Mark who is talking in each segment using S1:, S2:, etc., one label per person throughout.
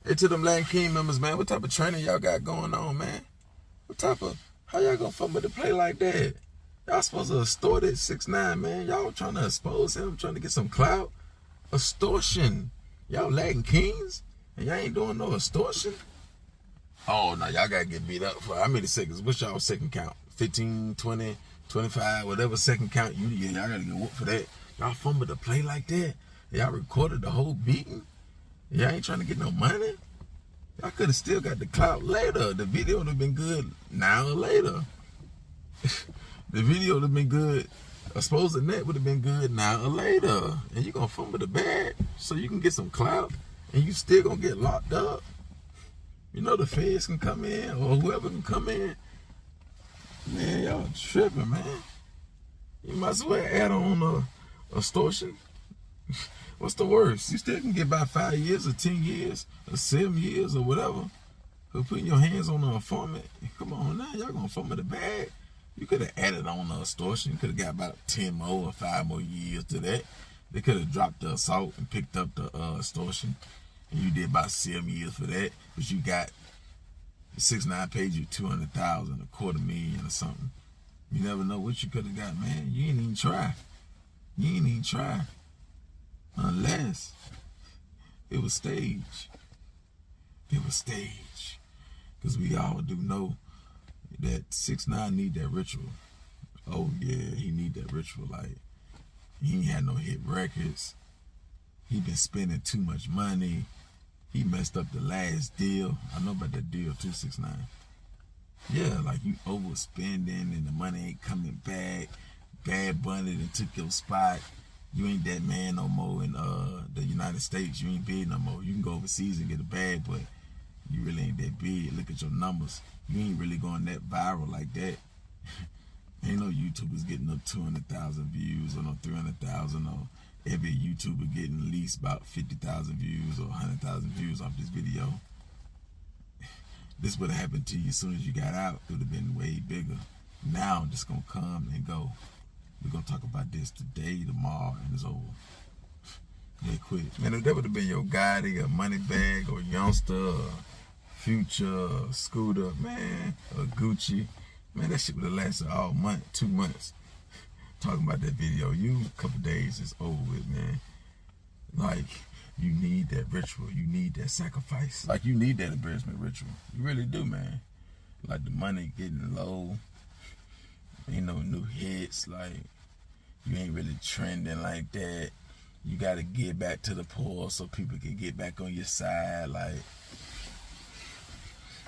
S1: Hey, to them Latin King members, man, what type of training y'all got going on, man? How y'all gonna fumble the play like that? Y'all supposed to extort it 6ix9ine, man. Y'all trying to expose him, trying to get some clout. Extortion. Y'all Latin Kings? And y'all ain't doing no extortion? Oh, no, y'all gotta get beat up for how many seconds? What's y'all second count? 15, 20, 25, whatever second count you get, y'all gotta get whooped for that. Y'all fumbled the play like that? Y'all recorded the whole beating? Y'all ain't trying to get no money? Y'all could have still got the clout later. The video would have been good now or later. The video would have been good. Exposing that would have been good now or later. And you gonna fumble the bag so you can get some clout and you still gonna get locked up. You know the feds can come in or whoever can come in. Man, y'all tripping, man. You might as well add on extortion. What's the worst? You still can get by 5 years or 10 years or 7 years or whatever for putting your hands on the informant. Come on now, y'all gonna fumble the bag. You could have added on the extortion. You could have got about 10 more or 5 more years to that. They could have dropped the assault and picked up the extortion. And you did about 7 years for that. But you got 6ix9ine paid you $200,000, $250,000 or something. You never know what you could have got, man. You ain't even try. You ain't even try. Unless it was staged. It was staged. Because we all do know that 6ix9ine need that ritual. Oh yeah, he need that ritual. Like, he ain't had no hit records. He been spending too much money. He messed up the last deal. I know about that deal too, 6ix9ine. Yeah, like you overspending and the money ain't coming back. Bad Bunny done took your spot. You ain't that man no more in the United States. You ain't big no more. You can go overseas and get a bag, but you really ain't that big. Look at your numbers. You ain't really going that viral like that. Ain't no YouTubers getting up 200,000 views or no 300,000 or every YouTuber getting at least about 50,000 views or 100,000 views off this video. This would have happened to you as soon as you got out. It would have been way bigger. Now I'm just going to come and go. We're going to talk about this today, tomorrow, and it's over. They quit. Man, if that would have been your Gotti or Moneybag or Youngster or Future or Scooter, man, or Gucci, man, that shit would have lasted all month, 2 months. Talking about that video, you a couple days, it's over with, man. Like, you need that ritual. You need that sacrifice. Like, you need that embarrassment ritual. You really do, man. Like, the money getting low. Ain't no new hits. Like, you ain't really trending like that. You got to get back to the poor so people can get back on your side. Like,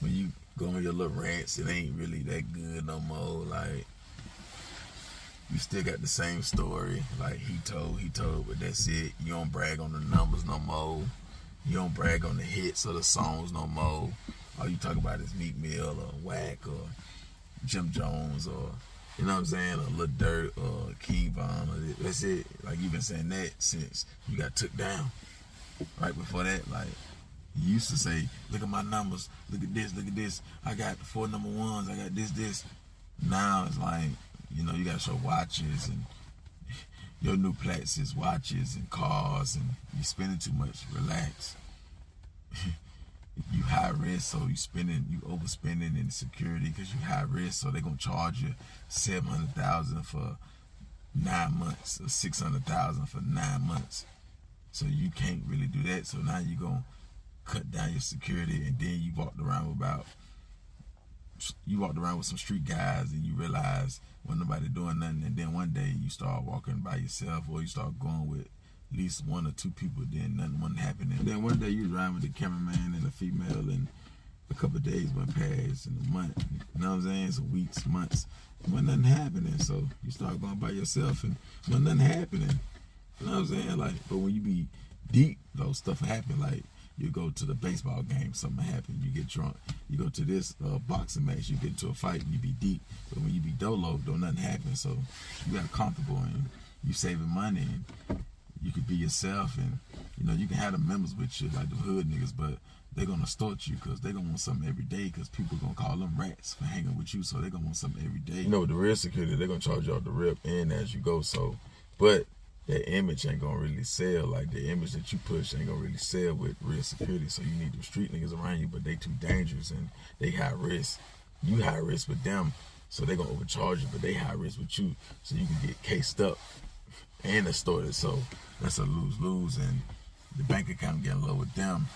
S1: when you go on your little rants, it ain't really that good no more. Like, you still got the same story. Like, he told, but that's it. You don't brag on the numbers no more. You don't brag on the hits or the songs no more. All you talk about is Meek Mill or Wack or Jim Jones or, you know what I'm saying, or Lil Durk or King Von. Or that's it. Like, you've been saying that since you got took down. Right before that, like, you used to say, look at my numbers. Look at this. I got 4 number ones. I got this. Now it's like, you know, you got to show watches and your new plats is watches and cars and you spending too much. Relax. You high risk, so you overspending in security because you high risk, so they're going to charge you $700,000 for 9 months or $600,000 for 9 months. So you can't really do that. So now you're going to cut down your security, and then you walked around with some street guys and you realize wasn't nobody doing nothing, and then one day you start walking by yourself or you start going with at least 1 or 2 people, then nothing wasn't happening. Then one day you driving with the cameraman and a female, and a couple of days went past and a month, you know what I'm saying, so weeks, months, wasn't nothing happening. So you start going by yourself and wasn't nothing happening, you know what I'm saying. Like, but when you be deep, those stuff happen. Like, you go to the baseball game, something happen, you get drunk. You go to this boxing match, you get into a fight, you be deep. But when you be dolo, don't nothing happen. So you got comfortable and you saving money and you could be yourself, and you know, you can have the members with you like the hood niggas, but they're gonna extort you because they're gonna want something every day, because people gonna call them rats for hanging with you, so they're gonna want something every day. You know, with the real security, they're gonna charge you off the rip and as you go. So, but that image ain't gonna really sell. Like the image that you push ain't gonna really sell with real security. So you need them street niggas around you, but they too dangerous and they high risk. You high risk with them, so they gonna overcharge you, but they high risk with you, so you can get cased up and extorted. So that's a lose-lose, and the bank account getting low with them.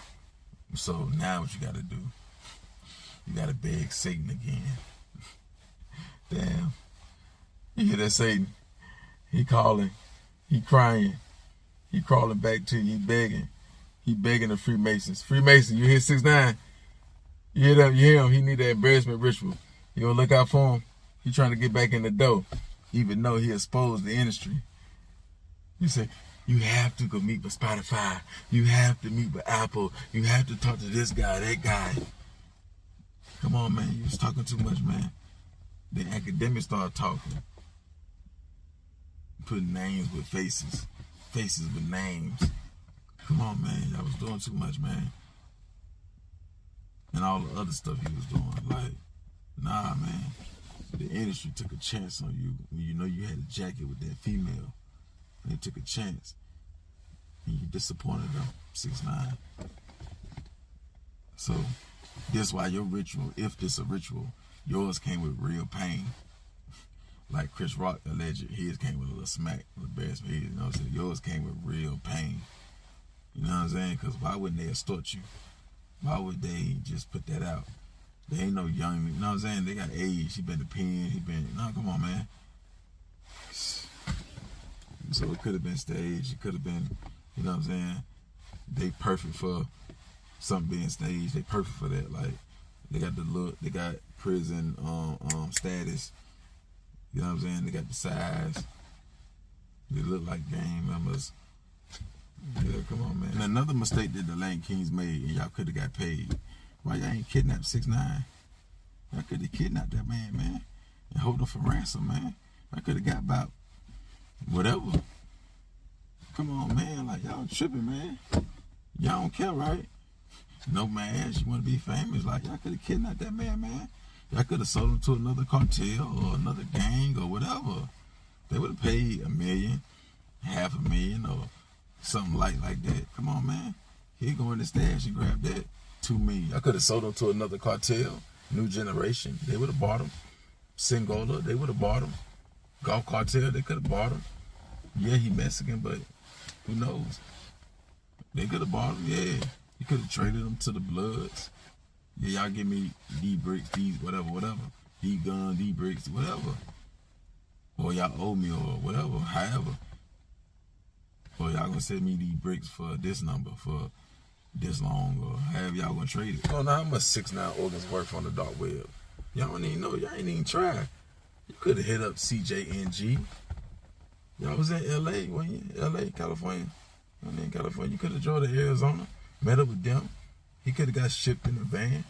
S1: So now what you gotta do? You gotta beg Satan again. Damn. You hear that, Satan? He calling. He crying. He crawling back to you. He begging. He begging the Freemasons. Freemason, you hear 6ix9ine? You hear that? You hear him? He need that embarrassment ritual. You gonna look out for him? He trying to get back in the dough, even though he exposed the industry. You say, you have to go meet with Spotify. You have to meet with Apple. You have to talk to this guy, that guy. Come on, man. You was talking too much, man. The academics started talking. Putting names with faces. Faces with names. Come on, man. Y'all was doing too much, man. And all the other stuff he was doing. Like, nah, man. The industry took a chance on you when you know you had a jacket with that female. And they took a chance. And you disappointed them, 6ix9ine. So, that's why your ritual, if this a ritual, yours came with real pain. Like Chris Rock alleged, his came with a little smack, a little embarrassment. You know what I'm saying? Yours came with real pain. You know what I'm saying? Because why wouldn't they extort you? Why would they just put that out? They ain't no young, you know what I'm saying? They got age. He been to pen. He been, no, come on, man. So it could have been staged. It could have been, you know what I'm saying? They perfect for something being staged. They perfect for that. Like, they got the look. They got prison status. You know what I'm saying? They got the size. They look like gang members. Yeah, come on, man. And another mistake that the Lane Kings made, and y'all could have got paid. Why y'all ain't kidnapped 6ix9ine? Y'all could have kidnapped that man, and hold him for ransom, man. I could have got about whatever. Come on, man. Like, y'all tripping, man. Y'all don't care, right? No, man. You want to be famous. Like, y'all could have kidnapped that man. Y'all could have sold him to another cartel or another gang or whatever. They would have paid $1 million, $500,000, or something like that. Come on, man. He go in the stash and grab that $2 million. I could have sold him to another cartel, New Generation. They would have bought him. Singola, they would have bought him. Golf Cartel, they could have bought him. Yeah, he Mexican, but who knows? They could have bought him. Yeah, you could have traded him to the Bloods. Yeah, y'all give me D bricks, D whatever. D gun, D bricks, whatever. Or y'all owe me or whatever, however. Or y'all gonna send me these bricks for this number, for this long, or however y'all gonna trade it. I don't know how much 6ix9ine organs worth on the dark web. Y'all don't even know. Y'all ain't even try. You could have hit up CJNG. Y'all was in LA, weren't you? LA, California. In California. You could have drove to Arizona, met up with them. He could have got shipped in a van.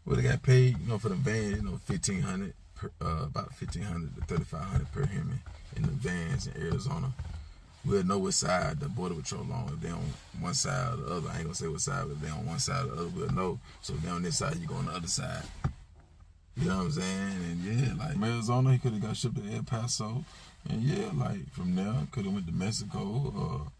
S1: Would have got paid, for the van, $1,500, about $1,500 to $3,500 per human in the vans in Arizona. We'll know what side the border patrol on. If they on one side or the other, I ain't gonna say what side, but if they on one side or the other, we'll know. So if they on this side, you go on the other side. You know what I'm saying? And yeah, like from Arizona, he could have got shipped to El Paso. And yeah, like from there, could have went to Mexico, or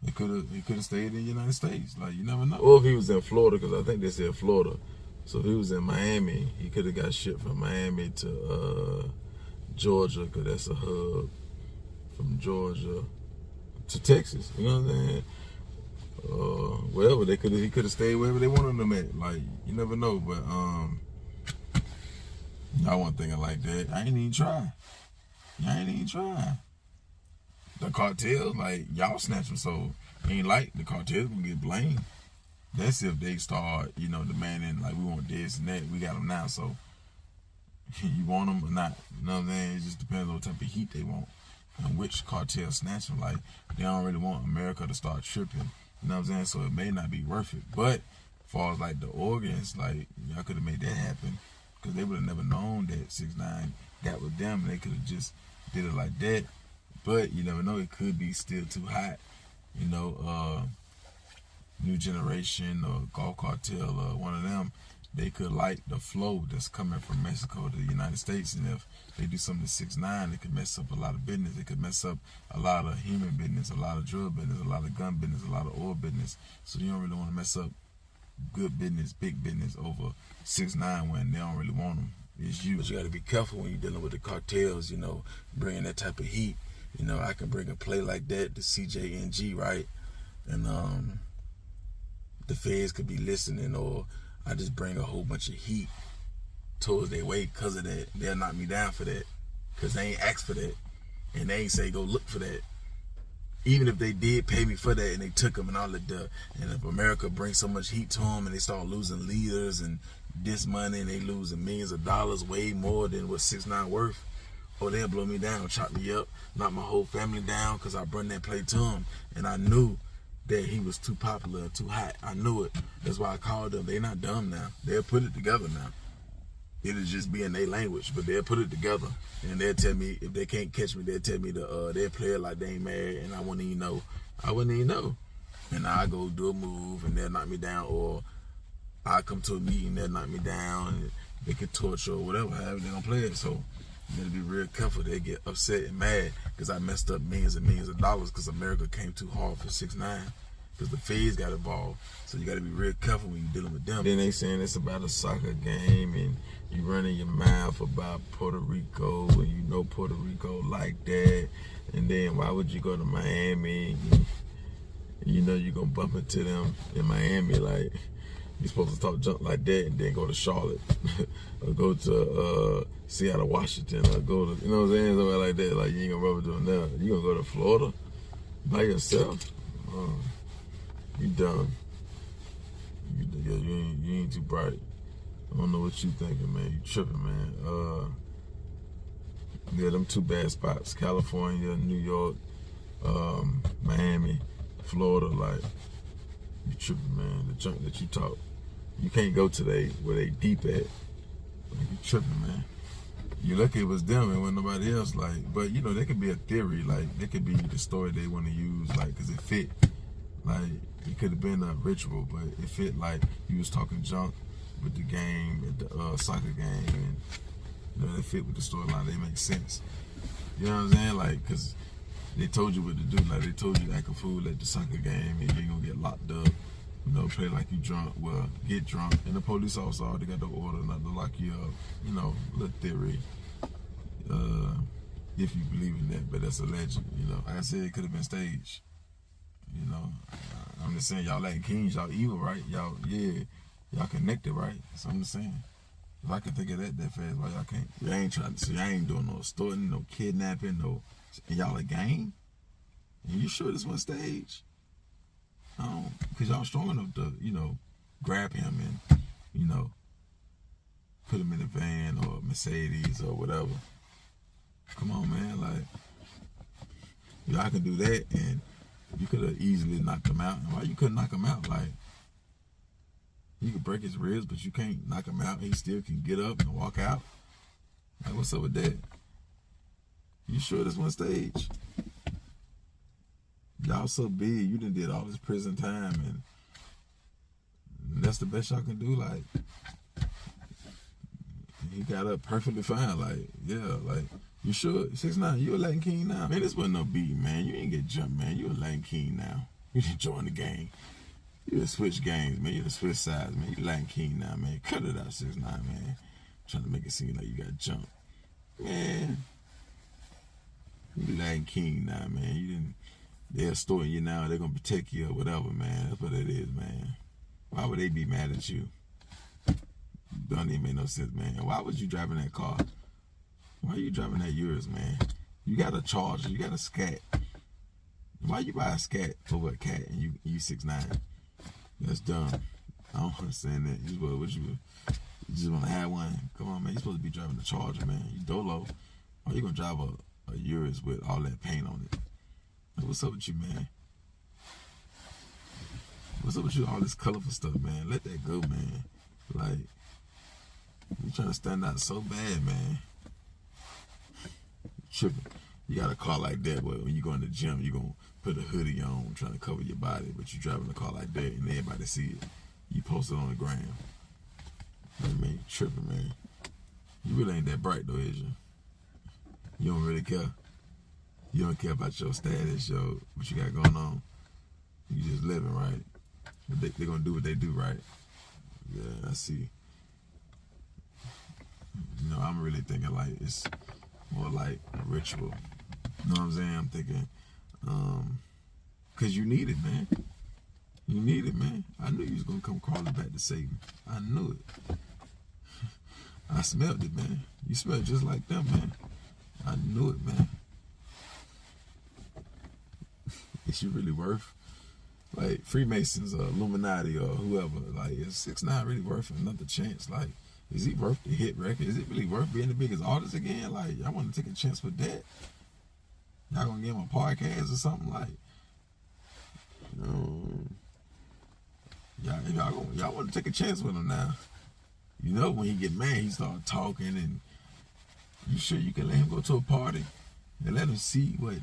S1: he could have stayed in the United States. Like, you never know. Or if he was in Florida, because I think they said Florida. So if he was in Miami, he could have got shipped from Miami to Georgia, because that's a hub. From Georgia to Texas, you know what I'm saying? Wherever he could have stayed wherever they wanted him at. Like, you never know, but I wasn't thinking like that. I ain't even try. The cartel, like, y'all snatch them, so ain't like the cartel gonna get blamed. That's if they start, demanding, like, we want this and that. We got them now, so you want them or not. You know what I'm saying? It just depends on what type of heat they want and which cartel snatch them. Like, they don't really want America to start tripping. You know what I'm saying? So it may not be worth it. But as far as, like, the organs, like, y'all could have made that happen, because they would have never known that 6ix9ine got with them, and they could have just did it like that. But you never know, it could be still too hot. New Generation or Golf Cartel or one of them, they could like the flow that's coming from Mexico to the United States. And if they do something to 6ix9ine, it could mess up a lot of business. It could mess up a lot of human business, a lot of drug business, a lot of gun business, a lot of oil business. So you don't really want to mess up good business, big business over 6ix9ine when they don't really want them. It's you. But you got to be careful when you're dealing with the cartels, you know, bringing that type of heat. You know, I can bring a play like that to CJNG, right? And the feds could be listening, or I just bring a whole bunch of heat towards their way because of that. They'll knock me down for that because they ain't asked for that. And they ain't say go look for that. Even if they did pay me for that and they took them and all of that. And if America brings so much heat to them and they start losing leaders and this money and they losing millions of dollars, way more than what 6ix9ine worth, or they'll blow me down, chop me up, knock my whole family down because I bring that play to him. And I knew that he was too popular, too hot. I knew it. That's why I called them. They're not dumb now. They'll put it together now. It'll just be in their language, but they'll put it together. And they'll tell me, if they can't catch me, they'll tell me they'll play it like they ain't mad, and I wouldn't even know. I wouldn't even know. And I go do a move, and they'll knock me down, or I come to a meeting, they'll knock me down, and they can torture or whatever, however they're gonna play it. So you gotta be real careful. They get upset and mad because I messed up millions and millions of dollars because America came too hard for 6ix9ine. Because the feds got involved. So you got to be real careful when you're dealing with them. Then they saying it's about a soccer game and you running your mouth about Puerto Rico and you know Puerto Rico like that. And then why would you go to Miami? You know you're going to bump into them in Miami. Like, you're supposed to talk junk like that and then go to Charlotte. Or go to Seattle, Washington. Or go to, you know what I'm saying? Somewhere like that. Like, you ain't going to rub it doing that. You going to go to Florida by yourself? You dumb. You ain't too bright. I don't know what you thinking, man. You tripping, man. Yeah, them two bad spots. California, New York, Miami, Florida. Like, you tripping, man. The junk that you talk. You can't go to where they deep at. Like, you tripping, man. You lucky it was them and wasn't nobody else. Like, but, you know, there could be a theory. Like, there could be the story they want to use, like, because it fit. Like, it could have been a ritual, but it fit like you was talking junk with the game, at the soccer game, and you know, they fit with the storyline. They make sense. You know what I'm saying? Like, because they told you what to do. Like, they told you act a fool at the soccer game and you ain't gonna get locked up. You know, play like you drunk. Well, get drunk. And the police officer already got the order not to lock you up. You know, little theory. If you believe in that, but that's alleged. You know, like I said, it could have been staged. You know, I'm just saying, y'all Latin kings, y'all evil, right? Y'all, yeah, y'all connected, right? So I'm just saying, if I can think of that fast, why y'all can't? Y'all ain't trying to see, y'all ain't doing no extorting, no kidnapping, no, and y'all a gang? And you sure this was staged? Because y'all strong enough to, you know, grab him and, you know, put him in a van or Mercedes or whatever. Come on, man, like, y'all can do that, and you could have easily knocked him out. And why you couldn't knock him out? Like, you could break his ribs, but you can't knock him out. He still can get up and walk out. Like, what's up with that? You sure this one stage? Y'all so big, you done did all this prison time, and that's the best y'all can do. Like, he got up perfectly fine. Like, yeah, like, you sure? 6ix9ine, you a Latin king now? Man, this wasn't no beat, man. You ain't get jumped, man. You a Latin king now. You done join the gang. You done switch gangs, man. You done switch sides, man. You Latin king now, man. Cut it out, 6ix9ine, man. Trying to make it seem like you got jumped. Man, you Latin king now, man. You didn't. They're extorting you now. They're gonna protect you or whatever, man. That's what it is, man. Why would they be mad at you? Don't even make no sense, man. Why was you driving that car? Why are you driving that yours, man? You got a Charger, you got a Scat. Why you buy a Scat over a cat and you 6ix9ine? That's dumb. I don't understand that. You just want to have one? Come on, man. You supposed to be driving a Charger, man. You dolo. Why you gonna drive a yours with all that paint on it? Like, what's up with you, man? What's up with you, all this colorful stuff, man? Let that go, man. Like, you trying to stand out so bad, man. Tripping. You got a car like that, but when you go in the gym, you gonna put a hoodie on, trying to cover your body, but you driving a car like that and everybody see it. You post it on the gram. Man, you tripping, man. You really ain't that bright though, is you? You don't really care. You don't care about your status, what you got going on. You just living, right? They're gonna do what they do, right? Yeah, I see. I'm really thinking like it's more like a ritual. You know what I'm saying? I'm thinking, cause you need it, man. You need it, man. I knew you was gonna come crawling back to Satan. I knew it. I smelled it, man. You smell just like them, man. I knew it, man. Is you really worth, like, Freemasons or Illuminati or whoever? Like, is 6ix9ine really worth another chance? Like, is he worth the hit record? Is it really worth being the biggest artist again? Like, y'all want to take a chance with that? Y'all gonna give him a podcast or something? Like, y'all want to take a chance with him now? When he get mad, he start talking, and you sure you can let him go to a party and let him see what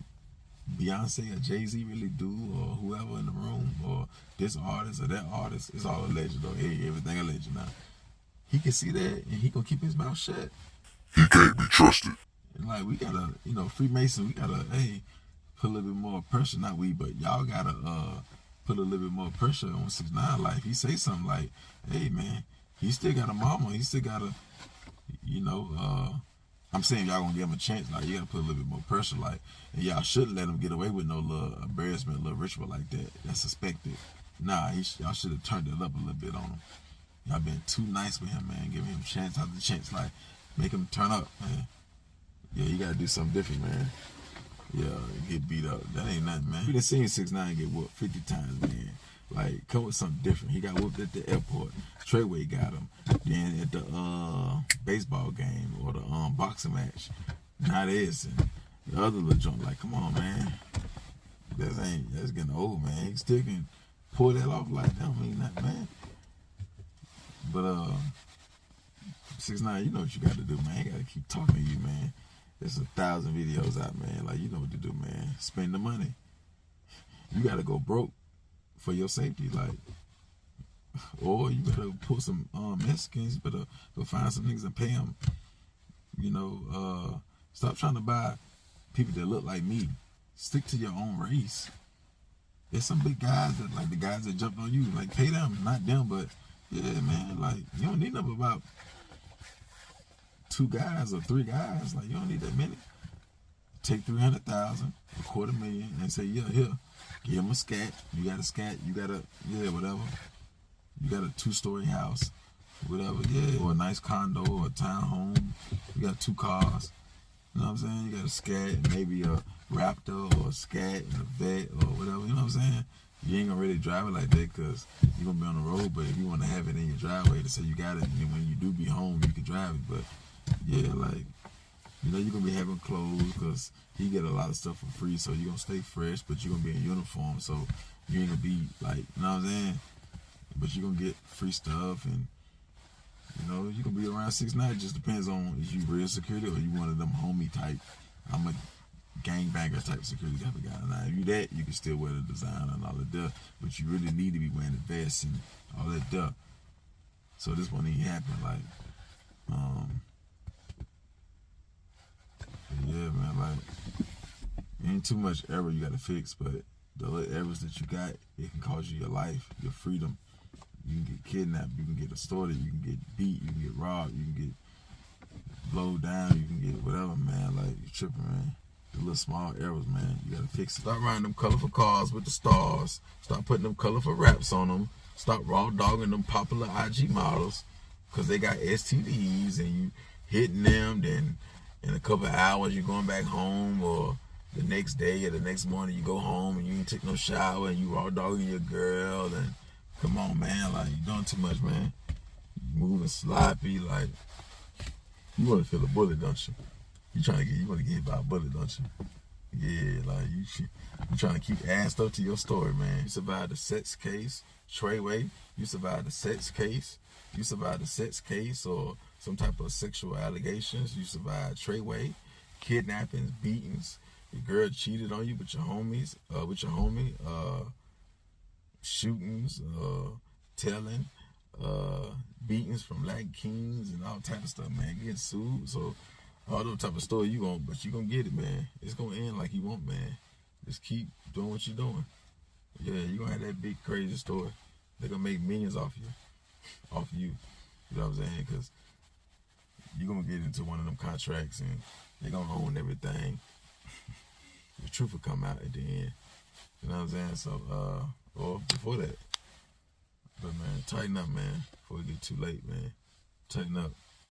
S1: Beyonce or Jay-Z really do, or whoever in the room, or this artist or that artist? It's all alleged though. Hey, everything alleged now. He can see that, and he gonna keep his mouth shut.
S2: He can't be trusted.
S1: And like, we gotta, Freemason, we gotta, put a little bit more pressure. Not we, but y'all gotta put a little bit more pressure on 6ix9ine. Like, he say something like, hey man, he still got a mama, he still got a, I'm saying y'all gonna give him a chance. Like, you gotta put a little bit more pressure. Like, and y'all shouldn't let him get away with no little embarrassment, little ritual like that. That's suspected. Nah, y'all should have turned it up a little bit on him. Y'all been too nice with him, man. Giving him chance after chance. Like, make him turn up, man. Yeah, you gotta do something different, man. Yeah, get beat up. That ain't nothing, man. We done seen 6ix9ine get whooped 50 times, man. Like, come with something different. He got whooped at the airport. Treyway got him. Then at the baseball game or the boxing match. Now this and the other little joint. Like, come on, man. That's getting old, man. He still can pull that off like that. I mean, that, man. But 6ix9ine, you know what you got to do, man. You got to keep talking to you, man. There's 1,000 videos out, man. Like, you know what to do, man. Spend the money. You got to go broke for your safety, like, or you better pull some Mexicans. You better go find some niggas and pay them. Stop trying to buy people that look like me. Stick to your own race. There's some big guys that, like the guys that jumped on you, like, pay them, not them, but yeah, man, like, you don't need nothing about 2 guys or 3 guys. Like, you don't need that many. Take 300,000, $250,000, and say, yeah, here, give him a scat. You got a scat, you got a, whatever. You got a 2-story house, whatever, or a nice condo or a townhome. You got 2 cars. You know what I'm saying? You got a scat, maybe a Raptor or a scat and a vet or whatever. You know what I'm saying? You ain't gonna really drive it like that because you're gonna be on the road. But if you want to have it in your driveway to say you got it, and when you do be home, you can drive it. But yeah, like, you're gonna be having clothes because he get a lot of stuff for free, so you're gonna stay fresh, but you're gonna be in uniform, so you ain't gonna be like, you know what I'm saying? But you're gonna get free stuff, and you're gonna be around 6ix9ine. It just depends on, is you real security or you one of them homie type. I'm a gangbanger type security type of guy. Now, if you that, you can still wear the designer and all that stuff, but you really need to be wearing the vest and all that stuff. So this one ain't happen. Like, yeah, man, like, ain't too much error you gotta fix, but the little errors that you got, it can cost you your life, your freedom. You can get kidnapped, you can get extorted, you can get beat, you can get robbed, you can get blowed down, you can get whatever, man. Like, you tripping, man. The little small errors, man, you gotta fix it. Stop riding them colorful cars with the stars. Stop putting them colorful wraps on them. Stop raw dogging them popular IG models because they got STDs and you hitting them, then in a couple of hours you're going back home, or the next day or the next morning you go home and you ain't take no shower and you raw dogging your girl. And come on, man, like, you doing too much, man. You moving sloppy, like, you want to feel a bullet, don't you? You want to get hit by a bullet, don't you? Yeah, like, you trying to keep adding stuff to your story, man. You survived the sex case, Treyway. You survived the sex case. You survived the sex case or some type of sexual allegations. You survived Treyway, kidnappings, beatings. Your girl cheated on you with your homies, shootings, telling, beatings from Latin Kings and all type of stuff, man. Getting sued. So all those type of story you want, but you gonna get it, man. It's gonna end like you want, man. Just keep doing what you're doing. Yeah, you gonna have that big crazy story. They're gonna make millions off you. You know what I'm saying? Because you're gonna get into one of them contracts and they're gonna own everything. The truth will come out at the end. You know what I'm saying? So, or before that. But man, tighten up, man, before it get too late, man. Tighten up.